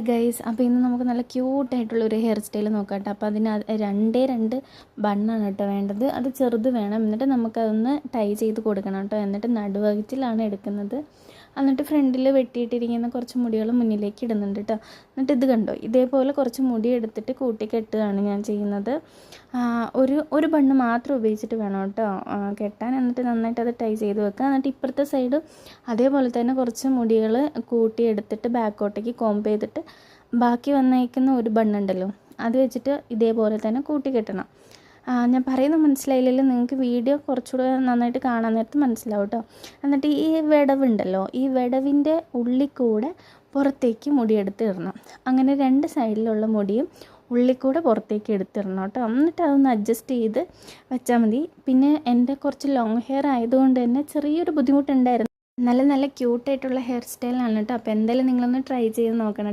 Guys, അപ്പോൾ ഇന്ന് നമുക്ക് നല്ല ക്യൂട്ടായിട്ടുള്ളൊരു ഹെയർ സ്റ്റൈൽ നോക്കാം കേട്ടോ. അപ്പോൾ അതിന് രണ്ടേ രണ്ട് ബണ്ണാണ് കേട്ടോ വേണ്ടത്. അത് ചെറുത് വേണം. എന്നിട്ട് നമുക്കതൊന്ന് ടൈ ചെയ്ത് കൊടുക്കണം കേട്ടോ. എന്നിട്ട് നടുവകറ്റിലാണ് എടുക്കുന്നത്. എന്നിട്ട് ഫ്രണ്ടിൽ വെട്ടിയിട്ടിരിക്കുന്ന കുറച്ച് മുടികൾ മുന്നിലേക്ക് ഇടുന്നുണ്ട് കേട്ടോ. എന്നിട്ട് ഇത് കണ്ടോ, ഇതേപോലെ കുറച്ച് മുടി എടുത്തിട്ട് കൂട്ടിക്കെട്ടുകയാണ് ഞാൻ ചെയ്യുന്നത്. ഒരു ബണ്ണ് മാത്രം ഉപയോഗിച്ചിട്ട് വേണം കേട്ടോ കെട്ടാൻ. എന്നിട്ട് നന്നായിട്ട് അത് ടൈ ചെയ്ത് വെക്കുക. എന്നിട്ട് ഇപ്പുറത്തെ സൈഡ് അതേപോലെ തന്നെ കുറച്ച് മുടികൾ കൂട്ടിയെടുത്തിട്ട് ബാക്കോട്ടേക്ക് കോംബ് ചെയ്തിട്ട് ബാക്കി വന്നേക്കുന്ന ഒരു ബണ്ണുണ്ടല്ലോ അത് വെച്ചിട്ട് ഇതേപോലെ തന്നെ കൂട്ടിക്കെട്ടണം. ഞാൻ പറയുന്നത് മനസ്സിലായില്ലെങ്കിൽ നിങ്ങൾക്ക് വീഡിയോ കുറച്ചുകൂടെ നന്നായിട്ട് കാണാൻ നേരത്ത് മനസ്സിലാവും കേട്ടോ. എന്നിട്ട് ഈ വിടവുണ്ടല്ലോ, ഈ വിടവിൻ്റെ ഉള്ളിൽ കൂടെ പുറത്തേക്ക് മുടിയെടുത്ത് ഇടണം. അങ്ങനെ രണ്ട് സൈഡിലുള്ള മുടിയും ഉള്ളിൽ കൂടെ പുറത്തേക്ക് എടുത്തിടണം കേട്ടോ. എന്നിട്ട് അതൊന്ന് അഡ്ജസ്റ്റ് ചെയ്ത് വെച്ചാൽ മതി. പിന്നെ എൻ്റെ കുറച്ച് ലോങ് ഹെയർ ആയതുകൊണ്ട് തന്നെ ചെറിയൊരു ബുദ്ധിമുട്ടുണ്ടായിരുന്നു. നല്ല ക്യൂട്ടായിട്ടുള്ള ഹെയർ സ്റ്റൈലാണ് കേട്ടോ. അപ്പോൾ എന്തായാലും നിങ്ങളൊന്ന് ട്രൈ ചെയ്ത് നോക്കണം.